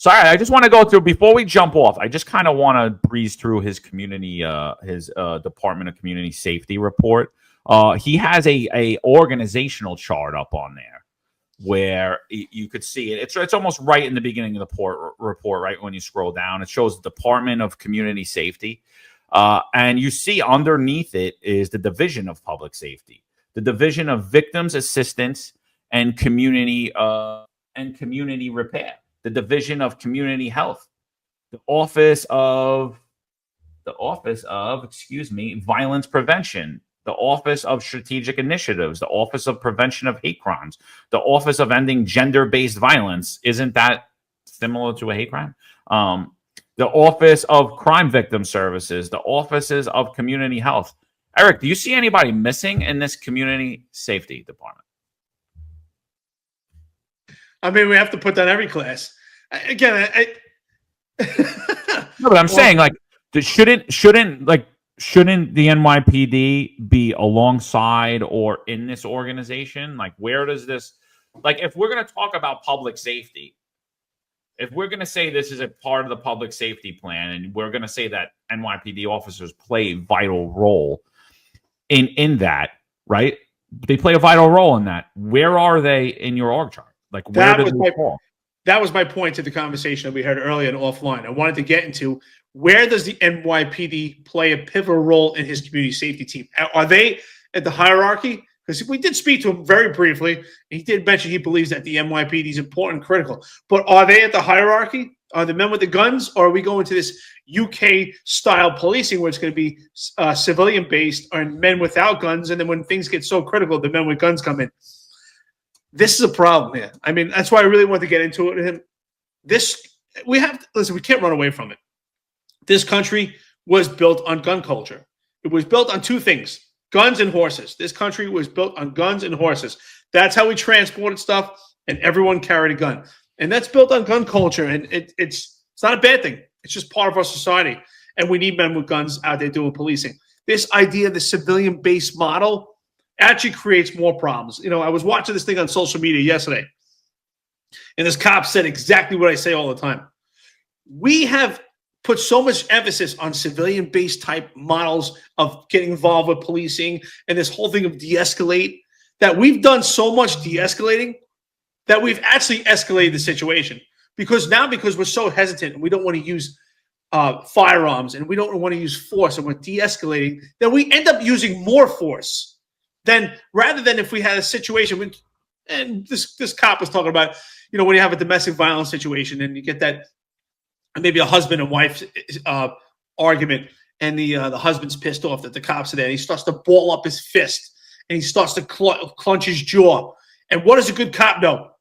So I just want to go through before we jump off. I just kind of want to breeze through his community, his Department of Community Safety report. He has a organizational chart up on there where you could see it. It's almost right in the beginning of the report, right when you scroll down. It shows Department of Community Safety, and you see underneath it is the Division of Public Safety, the Division of Victims Assistance and Community Repair, the Division of Community Health, the Office of Violence Prevention, the Office of Strategic Initiatives, the Office of Prevention of Hate Crimes, the Office of Ending Gender-Based Violence. Isn't that similar to a hate crime? The Office of Crime Victim Services, the Offices of Community Health. Eric, do you see anybody missing in this community safety department? I mean, we have to put that in every class. Again, No, but I'm saying, like, shouldn't the NYPD be alongside or in this organization? Like, where does this, like, if we're going to talk about public safety, if we're going to say this is a part of the public safety plan, and we're going to say that NYPD officers play a vital role in that, right? They play a vital role in that. Where are they in your org chart? Like, where did they fall? That was my point to the conversation that we had earlier and offline. I wanted to get into, where does the NYPD play a pivotal role in his community safety team? Are they at the hierarchy? Because we did speak to him very briefly. He did mention he believes that the NYPD is important and critical. But are they at the hierarchy? Are the men with the guns? Or are we going to this UK-style policing where it's going to be civilian-based or men without guns? And then when things get so critical, the men with guns come in. This is a problem here. I mean, that's why I really want to get into it with him. We can't run away from it. This country was built on gun culture. It was built on two things: guns and horses. This country was built on guns and horses. That's how we transported stuff, and everyone carried a gun. And that's built on gun culture, and it's not a bad thing. It's just part of our society, and we need men with guns out there doing policing. This idea of the civilian-based model actually creates more problems. You know, I was watching this thing on social media yesterday, and this cop said exactly what I say all the time. We have put so much emphasis on civilian-based type models of getting involved with policing and this whole thing of de-escalate, that we've done so much de-escalating that we've actually escalated the situation. Because we're so hesitant and we don't want to use firearms and we don't want to use force and we're de-escalating, that we end up using more force rather than if we had a situation and this cop was talking about, you know, when you have a domestic violence situation and you get that maybe a husband and wife argument, and the husband's pissed off that the cops are there, and he starts to ball up his fist and he starts to clench his jaw. And what does a good cop know?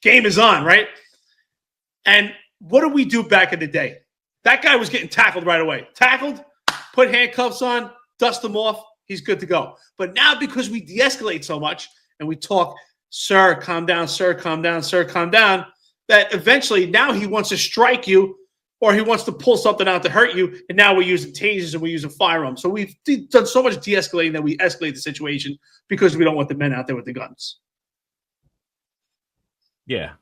Game is on, right? And what did we do back in the day? That guy was getting tackled right away. Tackled, put handcuffs on, dust him off, he's good to go. But now, because we de-escalate so much and we talk, sir, calm down, sir, calm down, sir, calm down, that eventually now he wants to strike you or he wants to pull something out to hurt you, and now we're using tasers and we're using firearms. So we've done so much de-escalating that we escalate the situation because we don't want the men out there with the guns. Yeah.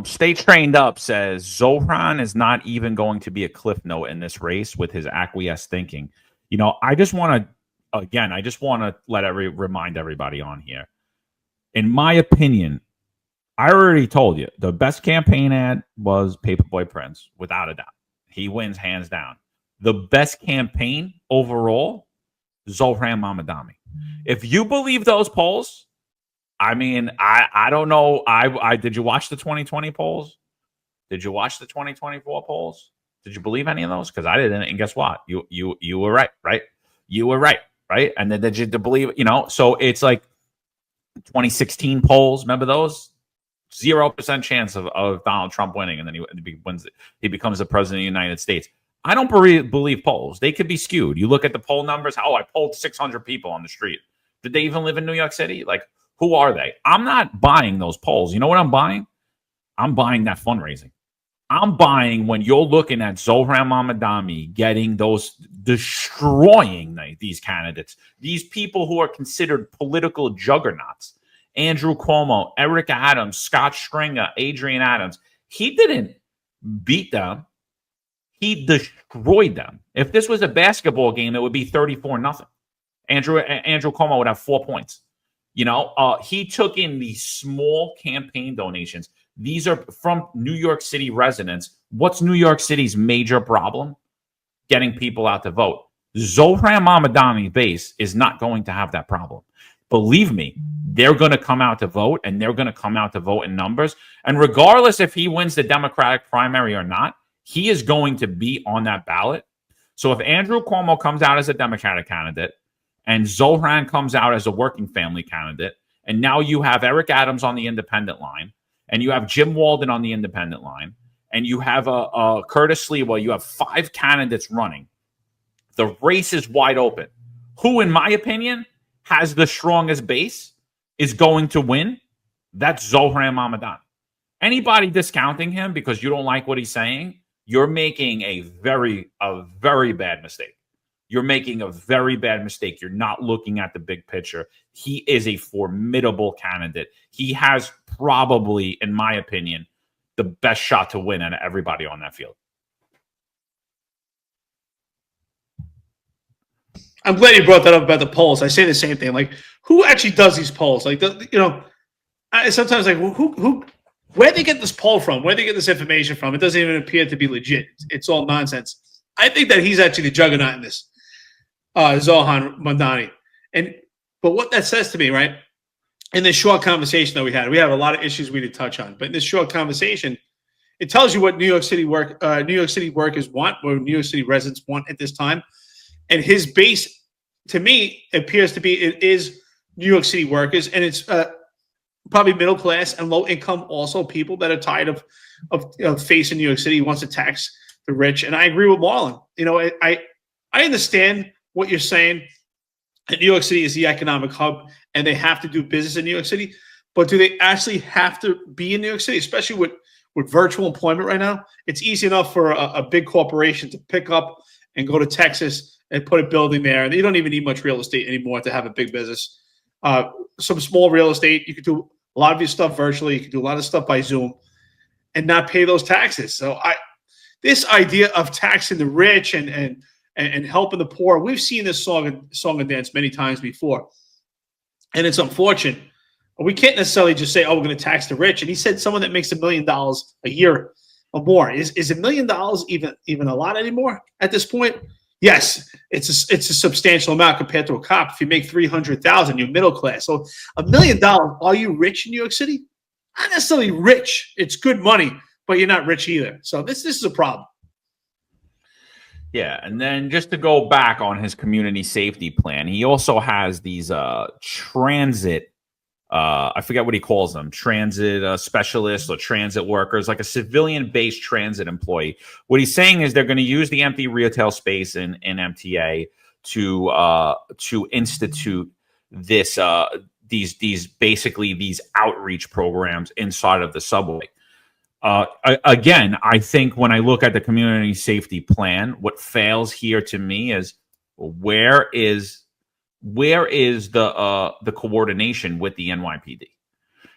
Stay Trained Up says Zohran is not even going to be a cliff note in this race with his acquiesced thinking. You know, I just want to remind everybody on here. In my opinion, I already told you the best campaign ad was Paperboy Prince, without a doubt. He wins hands down. The best campaign overall, Zohran Mamdani. If you believe those polls, I mean, I don't know. I did you watch the 2020 polls? Did you watch the 2024 polls? Did you believe any of those? Because I didn't. And guess what? You were right, right? You were right, right? And then did you believe? You know, so it's like 2016 polls. Remember those? 0% chance of Donald Trump winning, and then he wins. He becomes the president of the United States. I don't believe polls. They could be skewed. You look at the poll numbers. Oh, I polled 600 people on the street. Did they even live in New York City? Like, who are they? I'm not buying those polls. You know what I'm buying? I'm buying that fundraising. I'm buying when you're looking at Zohran Mamdani getting those, destroying these candidates, these people who are considered political juggernauts. Andrew Cuomo, Eric Adams, Scott Stringer, Adrian Adams. He didn't beat them. He destroyed them. If this was a basketball game, it would be 34-0. Andrew Cuomo would have 4 points. He took in these small campaign donations. These are from New York City residents. What's New York City's major problem? Getting people out to vote. Zohran Mamdani's base is not going to have that problem. Believe me, they're going to come out to vote, and they're going to come out to vote in numbers. And regardless if he wins the Democratic primary or not, he is going to be on that ballot. So if Andrew Cuomo comes out as a Democratic candidate and Zohran comes out as a working family candidate, and now you have Eric Adams on the independent line, and you have Jim Walden on the independent line, and you have Curtis Sliwa, you have 5 candidates running. The race is wide open. Who, in my opinion, has the strongest base is going to win? That's Zohran Mamdani. Anybody discounting him because you don't like what he's saying, you're making a very bad mistake. You're making a very bad mistake. You're not looking at the big picture. He is a formidable candidate. He has probably, in my opinion, the best shot to win out of everybody on that field. I'm glad you brought that up about the polls. I say the same thing. Like, who actually does these polls? Like, I sometimes like, who, where they get this poll from? Where they get this information from? It doesn't even appear to be legit. It's all nonsense. I think that he's actually the juggernaut in this, Zohran Mamdani. But what that says to me, right? In this short conversation that we had a lot of issues we did touch on. But in this short conversation, it tells you what New York City workers want, or New York City residents want at this time. And his base, to me, appears to be it is New York City workers, and it's probably middle class and low income, also people that are tired of facing New York City. He wants to tax the rich, and I agree with Marlon. I understand what you're saying. And New York City is the economic hub, and they have to do business in New York City. But do they actually have to be in New York City, especially with virtual employment right now? It's easy enough for a big corporation to pick up and go to Texas and put a building there. And you don't even need much real estate anymore to have a big business. Some small real estate, you could do a lot of your stuff virtually. You can do a lot of stuff by Zoom and not pay those taxes. So this idea of taxing the rich and helping the poor, we've seen this song and dance many times before. And it's unfortunate. We can't necessarily just say, oh, we're going to tax the rich. And he said someone that makes $1 million a year or more. Is $1 million even a lot anymore at this point? Yes, it's a substantial amount compared to a cop. If you make $300,000, you're middle class. So $1 million, are you rich in New York City? Not necessarily rich. It's good money, but you're not rich either. So this is a problem. Yeah, and then just to go back on his community safety plan, he also has these transit, I forget what he calls them, transit specialists or transit workers, like a civilian-based transit employee. What he's saying is they're going to use the empty retail space in MTA to institute this these outreach programs inside of the subway. Again, I think when I look at the community safety plan, what fails here to me is where is the coordination with the NYPD?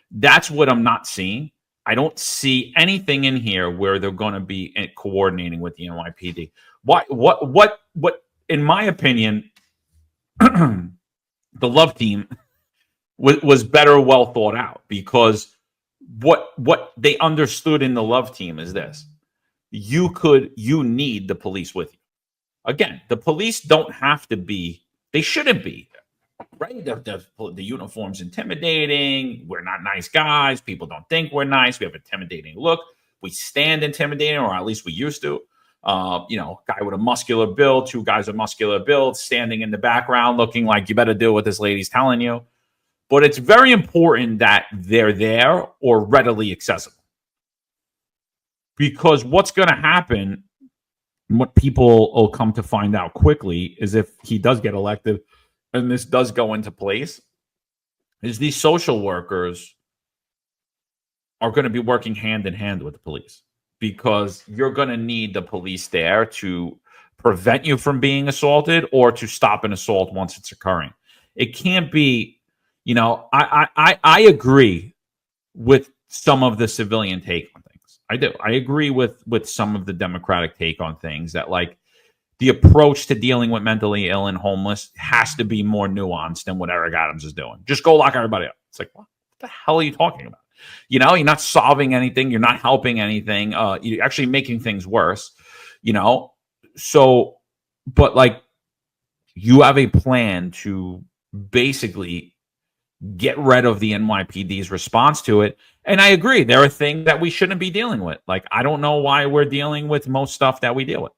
That's what I'm not seeing. I don't see anything in here where they're going to be coordinating with the NYPD. What? In my opinion, the Love Team was better, well thought out, because what they understood in the Love Team is this: you need the police with you. Again, the police don't have to be. They shouldn't be, right? The uniform's intimidating. We're not nice guys. People don't think we're nice. We have an intimidating look. We stand intimidating, or at least we used to. Guy with a muscular build, 2 guys with muscular build, standing in the background looking like you better do what this lady's telling you. But it's very important that they're there or readily accessible. Because what's going to happen, what people will come to find out quickly, is if he does get elected and this does go into place, is these social workers are going to be working hand in hand with the police, because you're going to need the police there to prevent you from being assaulted or to stop an assault once it's occurring. It can't be, I agree with some of the civilian take on things. I do. I agree with some of the Democratic take on things, that like the approach to dealing with mentally ill and homeless has to be more nuanced than what Eric Adams is doing. Just go lock everybody up. It's like, what the hell are you talking about? You know, you're not solving anything. You're not helping anything. You're actually making things worse, you know? So, but like, you have a plan to basically get rid of the NYPD's response to it. And I agree, there are things that we shouldn't be dealing with. Like, I don't know why we're dealing with most stuff that we deal with.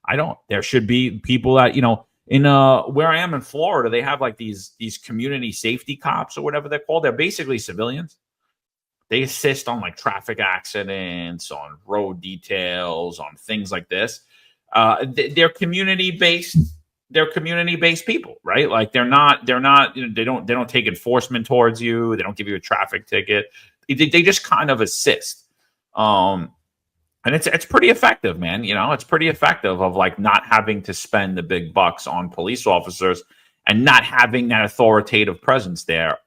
I don't. There should be people that, you know, in where I am in Florida, they have like these community safety cops or whatever they're called. They're basically civilians. They assist on like traffic accidents, on road details, on things like this. They're community based. They're community based people, right? Like they're not. You know, they don't take enforcement towards you. They don't give you a traffic ticket. They just kind of assist. And it's pretty effective, man. You know, it's pretty effective of like not having to spend the big bucks on police officers and not having that authoritative presence there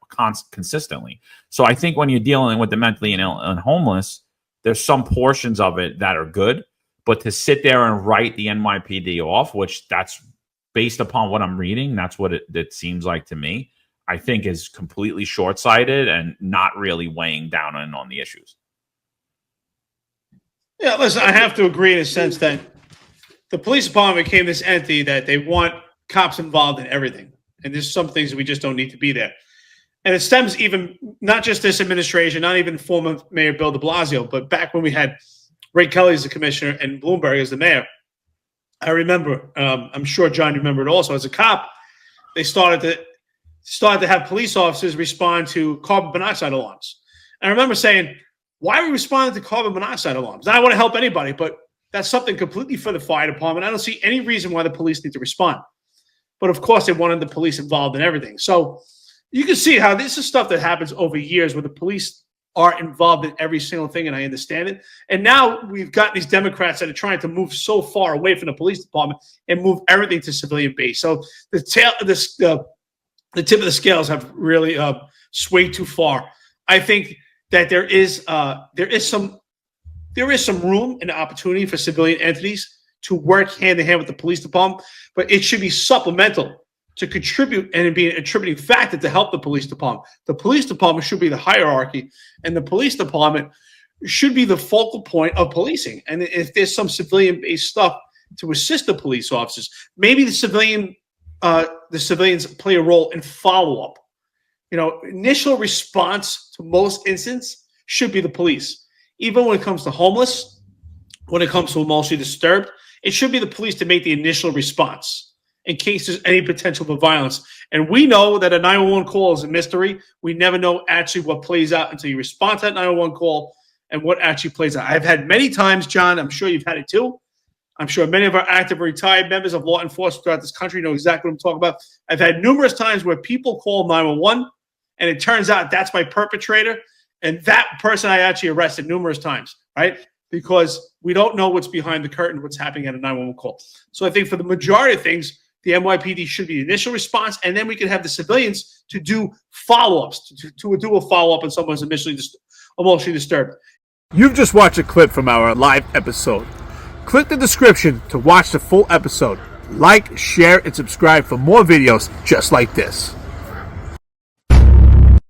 consistently. So I think when you're dealing with the mentally ill and homeless, there's some portions of it that are good, but to sit there and write the NYPD off, which that's based upon what I'm reading, that's what it seems like to me, I think is completely short-sighted and not really weighing down on the issues. Yeah, listen, I have to agree in a sense that the police department became this entity that they want cops involved in everything. And there's some things that we just don't need to be there. And it stems even, not just this administration, not even former Mayor Bill de Blasio, but back when we had Ray Kelly as the commissioner and Bloomberg as the mayor. I remember, I'm sure John remembered also, as a cop, they started to have police officers respond to carbon monoxide alarms. And I remember saying, why are we responding to carbon monoxide alarms? Now, I want to help anybody, but that's something completely for the fire department. I don't see any reason why the police need to respond. But of course, they wanted the police involved in everything. So you can see how this is stuff that happens over years where the police are involved in every single thing, and I understand it. And now we've got these Democrats that are trying to move so far away from the police department and move everything to civilian base. So the tip of the scales have really swayed too far. I think that there is some room and opportunity for civilian entities to work hand in hand with the police department, but it should be supplemental to contribute and be an attributing factor to help the police department. The police department should be the hierarchy, and the police department should be the focal point of policing. And if there's some civilian-based stuff to assist the police officers, maybe the civilians play a role in follow-up. You know, initial response to most incidents should be the police. Even when it comes to homeless, when it comes to emotionally disturbed, it should be the police to make the initial response in case there's any potential for violence. And we know that a 911 call is a mystery. We never know actually what plays out until you respond to that 911 call and what actually plays out. I've had many times, John, I'm sure you've had it too. I'm sure many of our active retired members of law enforcement throughout this country know exactly what I'm talking about. I've had numerous times where people call 911 and it turns out that's my perpetrator. And that person I actually arrested numerous times, right? Because we don't know what's behind the curtain, what's happening at a 911 call. So I think for the majority of things, the NYPD should be the initial response, and then we can have the civilians to do follow-ups, to do a follow-up on someone's emotionally disturbed. You've just watched a clip from our live episode. Click the description to watch the full episode. Like, share, and subscribe for more videos just like this.